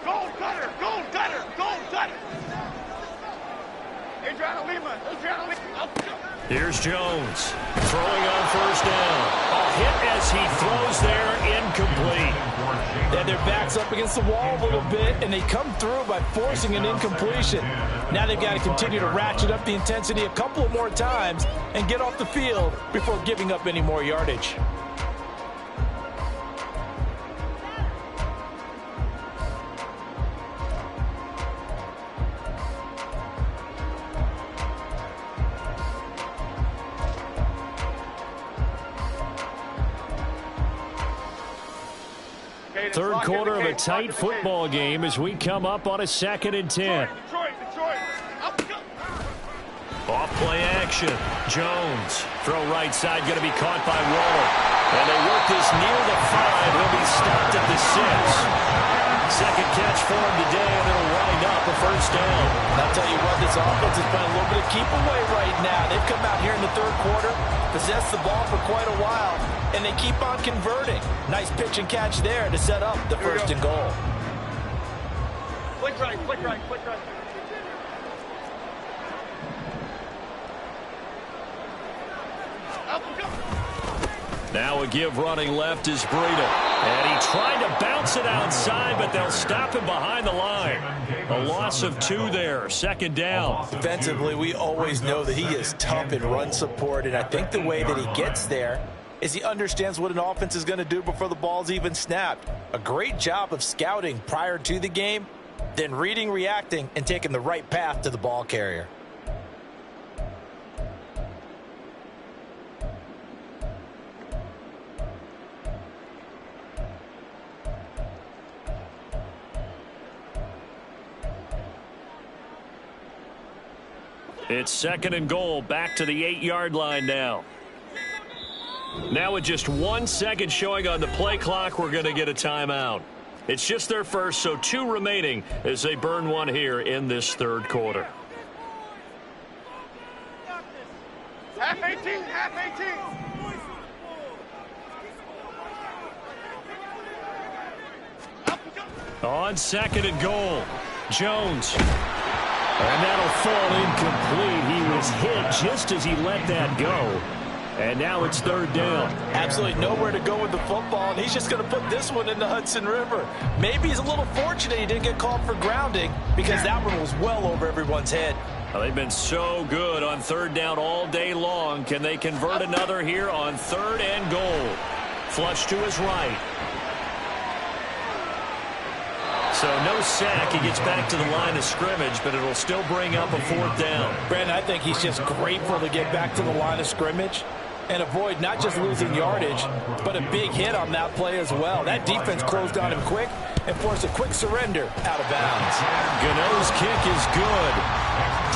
Gold cutter, gold cutter, gold cutter. Adriana Lima, Adriana Lima. Here's Jones throwing on first down. A hit as he throws there, incomplete. Yeah, their back's up against the wall a little bit, and they come through by forcing an incompletion. Now they've got to continue to ratchet up the intensity a couple of more times and get off the field before giving up any more yardage. Third quarter of a tight football game as we come up on a 2nd and 10. Off play action. Jones. Throw right side, going to be caught by Waller. And they work this near the 5. He'll be stopped at the 6. Second catch for him today, and it'll wind up a first down. I'll tell you what, this offense is playing a little bit of keep away right now. They've come out here in the third quarter, possessed the ball for quite a while, and they keep on converting. Nice pitch and catch there to set up the first and goal. Flick right, flick right, flick right. Now a give running left is Breida. And he tried to bounce it outside, but they'll stop him behind the line. A loss of 2 there, second down. Defensively, we always know that he is tough in run support, and I think the way that he gets there is he understands what an offense is going to do before the ball's even snapped. A great job of scouting prior to the game, then reading, reacting, and taking the right path to the ball carrier. It's second and goal, back to the 8-yard line now. Now with just 1 second showing on the play clock, we're going to get a timeout. It's just their first, so 2 remaining as they burn 1 here in this third quarter. Half 18, half 18. On second and goal, Jones. And that'll fall incomplete. He was hit just as he let that go. And now it's third down. Absolutely nowhere to go with the football, and he's just going to put this one in the Hudson River. Maybe he's a little fortunate he didn't get called for grounding because that one was well over everyone's head. Well, they've been so good on third down all day long. Can they convert another here on third and goal? Flush to his right. So no sack. He gets back to the line of scrimmage, but it'll still bring up a 4th down. Brandon, I think he's just grateful to get back to the line of scrimmage and avoid not just losing yardage, but a big hit on that play as well. That defense closed on him quick and forced a quick surrender out of bounds. Gano's kick is good.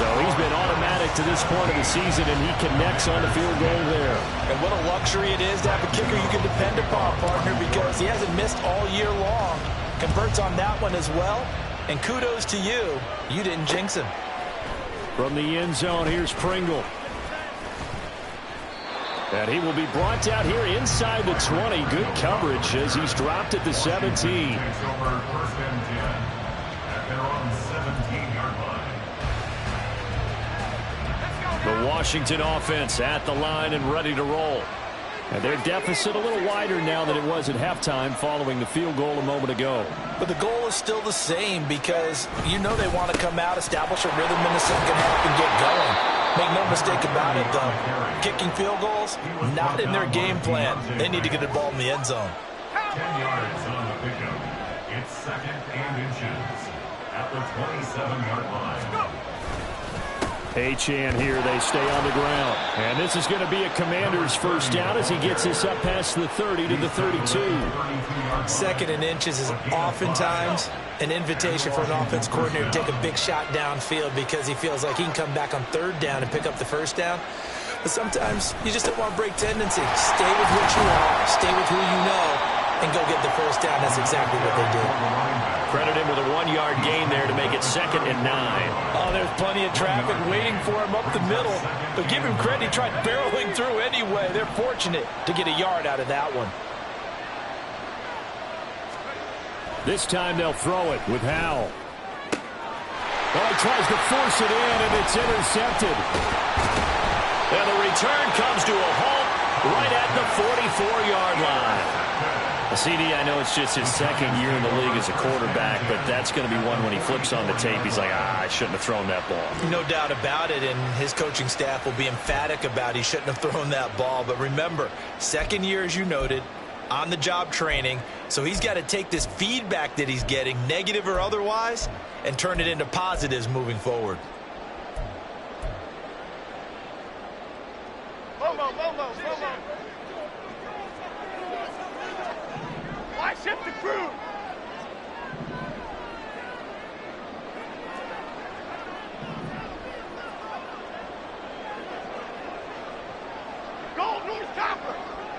So he's been automatic to this point of the season, and he connects on the field goal there. And what a luxury it is to have a kicker you can depend upon, partner, because he hasn't missed all year long. Converts on that one as well, and kudos to you. You didn't jinx him. From the end zone, here's Pringle. And he will be brought down here inside the 20. Good coverage as he's dropped at the 17. Takes over first and 10 at their own 17-yard line. The Washington offense at the line and ready to roll. And their deficit a little wider now than it was at halftime following the field goal a moment ago. But the goal is still the same because you know they want to come out, establish a rhythm in the second half, and get going. Make no mistake about it, though. Kicking field goals, not in their game plan. They need to get the ball in the end zone. 10 yards on the pickup. It's second and inches at the 27-yard line. Achane here, they stay on the ground. And this is going to be a Commander's first down as he gets this up past the 30 to the 32. Second and inches is oftentimes an invitation for an offense coordinator to take a big shot downfield because he feels like he can come back on third down and pick up the first down. But sometimes you just don't want to break tendency. Stay with what you are, stay with who you know, and go get the first down. That's exactly what they did. Credit him with a 1-yard gain there to make it 2nd and 9. Oh, there's plenty of traffic waiting for him up the middle. But give him credit, he tried barreling through anyway. They're fortunate to get a yard out of that one. This time they'll throw it with Howell. Oh, he tries to force it in, and it's intercepted. And the return comes to a halt right at the 44-yard line. CD, I know it's just his second year in the league as a quarterback, but that's going to be one when he flips on the tape. He's like, I shouldn't have thrown that ball. No doubt about it, and his coaching staff will be emphatic about he shouldn't have thrown that ball. But remember, second year, as you noted, on-the-job training, so he's got to take this feedback that he's getting, negative or otherwise, and turn it into positives moving forward. Why shift the crew? Gold North Copper.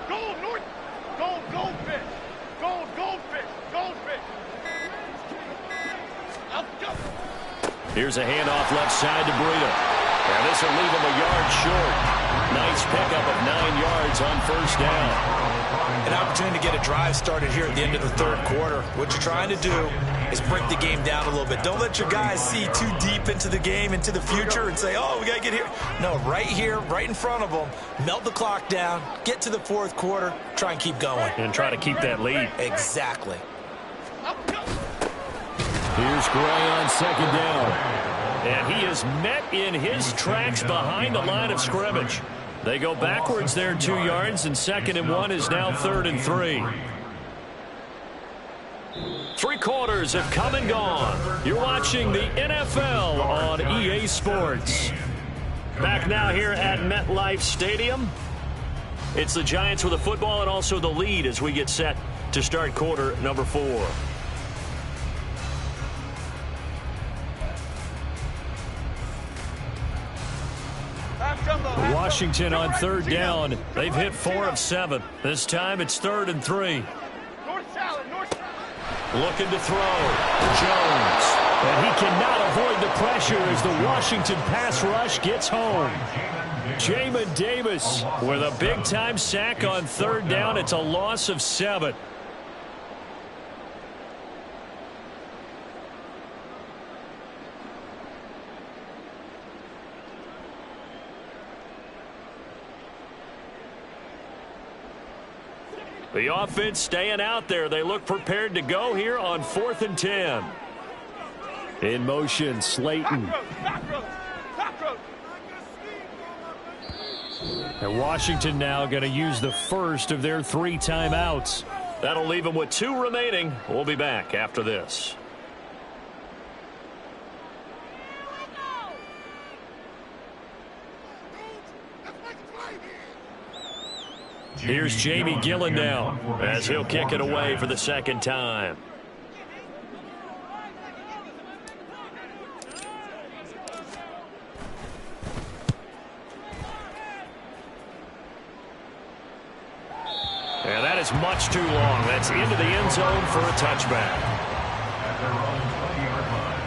Gold North. Gold Goldfish. Gold Goldfish. Goldfish. Let's go. Here's a handoff left side to Breida. And this will leave him a yard short. Nice pickup of 9 yards on first down. An opportunity to get a drive started here at the end of the third quarter. What you're trying to do is break the game down a little bit. Don't let your guys see too deep into the game, into the future, and say, oh, we got to get here. No, right here, right in front of them, melt the clock down, get to the fourth quarter, try and keep going. And try to keep that lead. Exactly. Here's Gray on second down. And he is met in his tracks behind the line of scrimmage. They go backwards there 2 yards, and 2nd and 1 is now 3rd and 3. 3 quarters have come and gone. You're watching the NFL on EA Sports. Back now here at MetLife Stadium. It's the Giants with a football and also the lead as we get set to start quarter number 4. Washington on third down. They've hit 4 of 7. This time it's 3rd and 3. Looking to throw. Jones. And he cannot avoid the pressure as the Washington pass rush gets home. Jamin Davis with a big-time sack on 3rd down. It's a loss of 7. The offense staying out there. They look prepared to go here on 4th and 10. In motion, Slayton. And Washington now going to use the first of their 3 timeouts. That'll leave them with 2 remaining. We'll be back after this. Here's Jamie Gillen now as he'll kick it away for the 2nd time. And that is much too long. That's into the end zone for a touchback. At their own 20-yard line.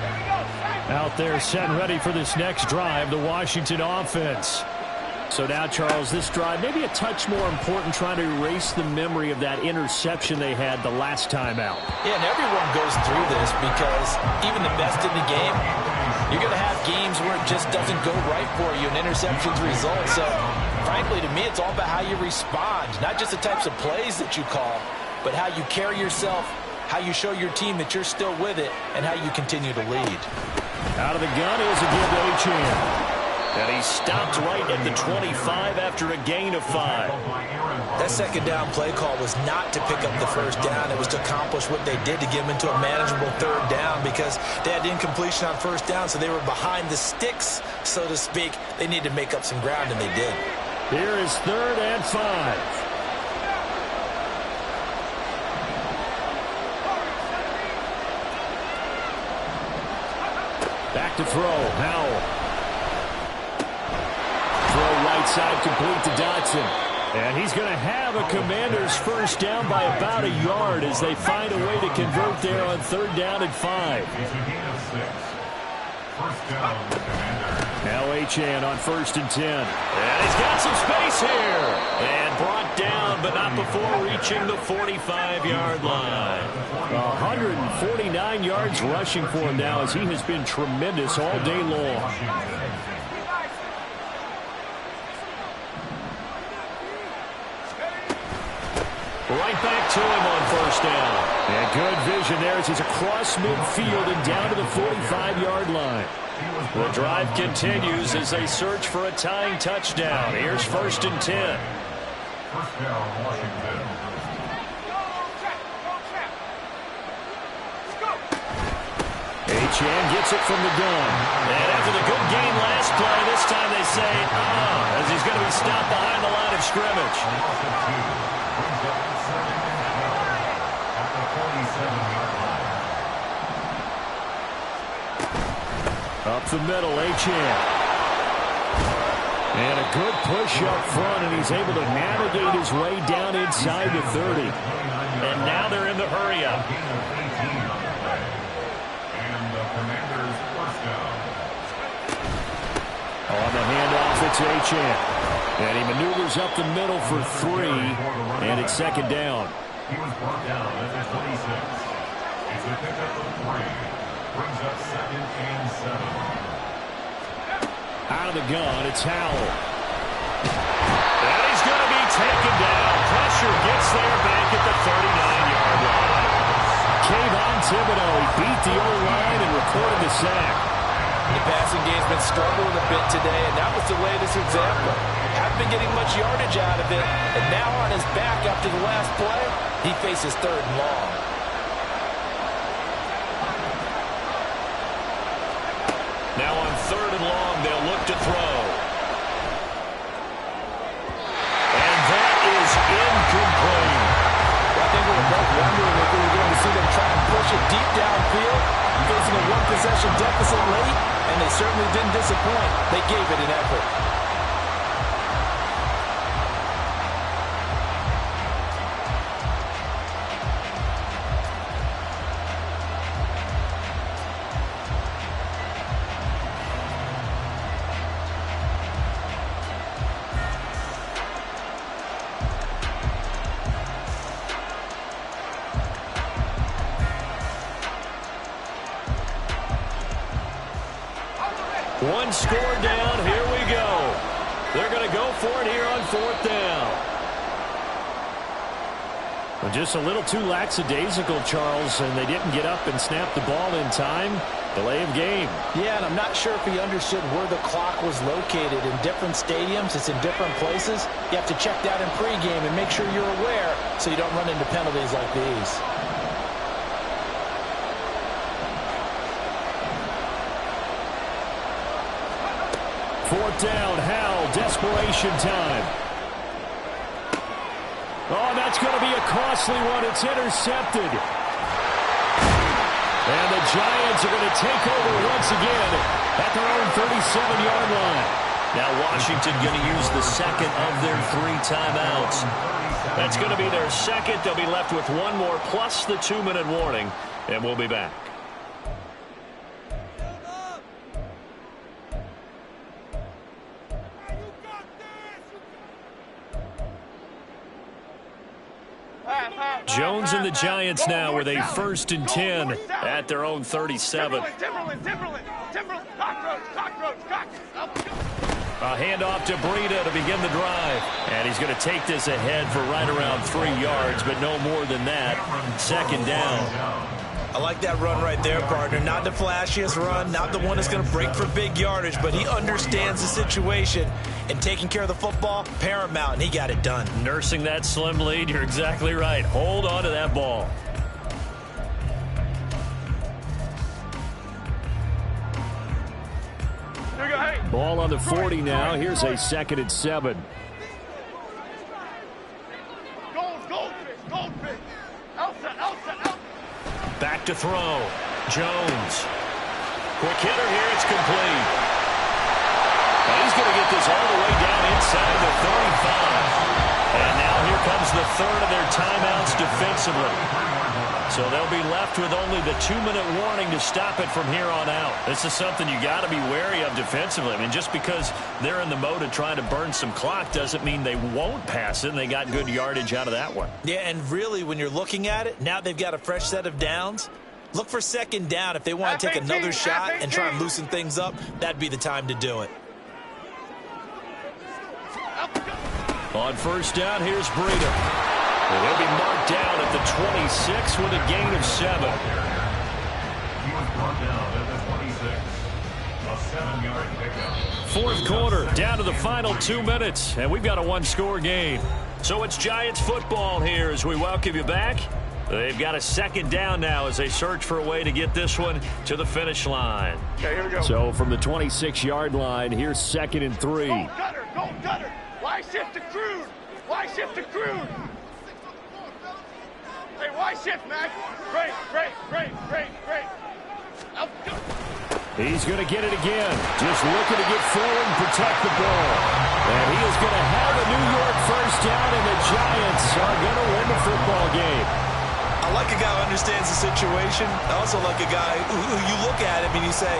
Here we go. Out there set and ready for this next drive, the Washington offense. So now, Charles, this drive maybe a touch more important, trying to erase the memory of that interception they had the last time out. Yeah, and everyone goes through this because even the best in the game, you're going to have games where it just doesn't go right for you and interceptions result. So, frankly, to me, it's all about how you respond, not just the types of plays that you call, but how you carry yourself, how you show your team that you're still with it, and how you continue to lead. Out of the gun is a give to Achane. And he stopped right at the 25 after a gain of 5. That second down play call was not to pick up the first down. It was to accomplish what they did to get them into a manageable third down because they had incompletion on first down, so they were behind the sticks, so to speak. They needed to make up some ground, and they did. Here is 3rd and 5. Back to throw. Howell. Throw right side complete to Dotson. And he's going to have a Commanders first down by about a yard as they find a way to convert there on 3rd down and 5. Now Achane on 1st and 10. And he's got some space here. And brought down, but not before reaching the 45-yard line. 149 yards rushing for him now as he has been tremendous all day long. Right back to him on 1st down. And good vision there as he's across midfield and down to the 45-yard line. The drive continues as they search for a tying touchdown. Here's 1st and 10. First down, Washington. Achane gets it from the gun. And after the good gain last play, this time they say, as he's going to be stopped behind the line of scrimmage. Up the middle, Achane. And a good push up front, and he's able to navigate his way down inside the 30. And now they're in the hurry-up. On the handoff, it's Achane. And he maneuvers up the middle for 3, and it's 2nd down. He was brought down at the 26. It's a pickup of 3. Brings up 2nd and 7. Out of the gun, it's Howell. And he's going to be taken down. Pressure gets there back at the 39-yard line. Kayvon Thibodeau, he beat the O-line and recorded the sack. The passing game's been struggling a bit today, and that was the latest example. Haven't been getting much yardage out of it, and now on his back after the last play, he faces 3rd and long. Now on 3rd and long, they'll look to throw. And that is incomplete. I think we were both wondering if we were going to see them try and push it deep downfield, facing a 1-possession deficit late, and they certainly didn't disappoint. They gave it an effort. One score down. Here we go. They're going to go for it here on 4th down. Well, just a little too lackadaisical, Charles, and they didn't get up and snap the ball in time. Delay of game. Yeah, and I'm not sure if he understood where the clock was located. In different stadiums, it's in different places. You have to check that in pregame and make sure you're aware so you don't run into penalties like these. Fourth down, Howell, desperation time. Oh, that's going to be a costly one. It's intercepted. And the Giants are going to take over once again at their own 37-yard line. Now Washington going to use the second of their 3 timeouts. That's going to be their second. They'll be left with one more plus the 2-minute warning, and we'll be back. Jones and the Giants now with a 1st and 10 at their own 37. A handoff to Breida to begin the drive. And he's going to take this ahead for right around 3 yards, but no more than that. 2nd down. I like that run right there, partner. Not the flashiest run, not the one that's going to break for big yardage, but he understands the situation, and taking care of the football, paramount, and he got it done. Nursing that slim lead, you're exactly right. Hold on to that ball. Ball on the 40 now. Here's a 2nd and 7. Back to throw. Jones. Quick hitter here. It's complete. And he's going to get this all the way down inside the 35. And now here comes the 3rd of their timeouts defensively. So they'll be left with only the 2-minute warning to stop it from here on out. This is something you got to be wary of defensively. I mean, just because they're in the mode of trying to burn some clock doesn't mean they won't pass it, and they got good yardage out of that one. Yeah, and really, when you're looking at it, now they've got a fresh set of downs. Look for 2nd down. If they want to take another shot and try and loosen things up, that'd be the time to do it. On 1st down, here's Breida. Well, they'll be marked down at the 26 with a gain of 7. He was brought down at the 26. A 7-yard pickup. 4th quarter, down to the final 2 minutes, and we've got a 1-score game. So it's Giants football here as we welcome you back. They've got a 2nd down now as they search for a way to get this one to the finish line. Okay, here we go. So from the 26-yard line, here's 2nd and 3. Go Cutter, go Cutter. Why shift to Crude? Why shift to Crude? Hey, why shift, Mac? Great. He's going to get it again. Just looking to get forward and protect the ball. And he is going to have a New York 1st down, and the Giants are going to win the football game. I like a guy who understands the situation. I also like a guy who you look at him and you say,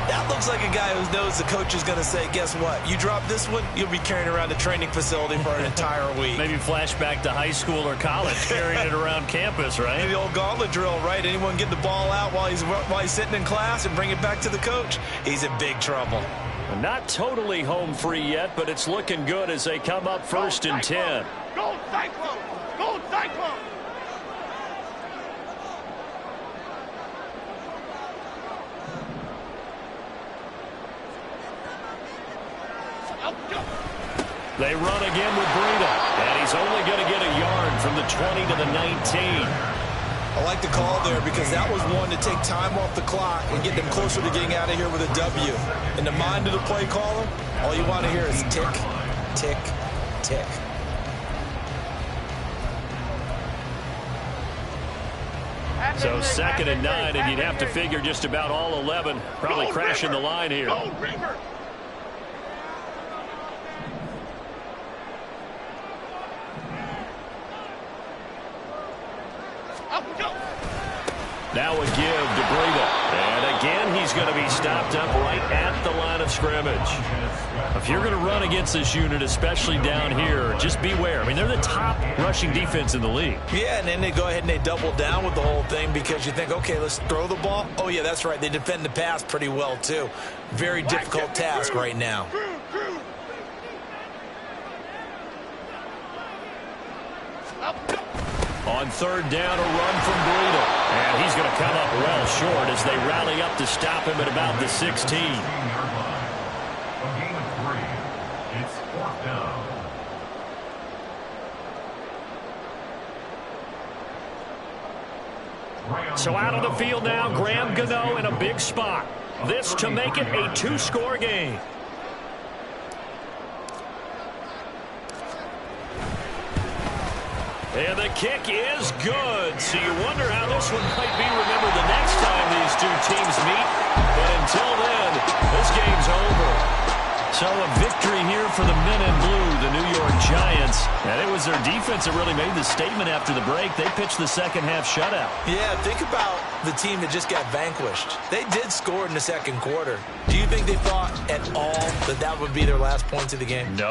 that looks like a guy who knows the coach is going to say, guess what? You drop this one, you'll be carrying around the training facility for an entire week. Maybe flashback to high school or college, carrying it around campus, right? The old gauntlet drill, right? Anyone get the ball out while he's sitting in class and bring it back to the coach? He's in big trouble. Not totally home free yet, but it's looking good as they come up 1st and 10. Gold Cyclone! Gold Cyclone! They run again with Breida, and he's only going to get a yard from the 20 to the 19. I like the call there because that was one to take time off the clock and get them closer to getting out of here with a W. In the mind of the play caller, all you want to hear is tick, tick, tick. So 2nd and 9, and you'd have to figure just about all 11 probably crashing the line here. Now a give to Breida. And again, he's going to be stopped up right at the line of scrimmage. If you're going to run against this unit, especially down here, just beware. I mean, they're the top rushing defense in the league. Yeah, and then they go ahead and they double down with the whole thing because you think, okay, let's throw the ball. Oh, yeah, that's right. They defend the pass pretty well, too. Very difficult task right now. On 3rd down, a run from Breida. And he's going to come up well short as they rally up to stop him at about the 16. A gain of 3. It's 4th down. So out on the field now, Graham Gano in a big spot. This to make it a 2-score game. And the kick is good. So you wonder how this one might be remembered the next time these two teams meet. But until then, this game's over. So a victory here for the men in blue, the New York Giants. And it was their defense that really made the statement after the break. They pitched the second half shutout. Yeah, think about the team that just got vanquished. They did score in the second quarter. Do you think they thought at all that that would be their last points of the game? No,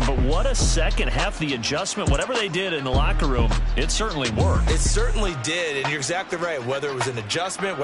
but what a second half. The adjustment, whatever they did in the locker room, it certainly worked. It certainly did, and you're exactly right. Whether it was an adjustment,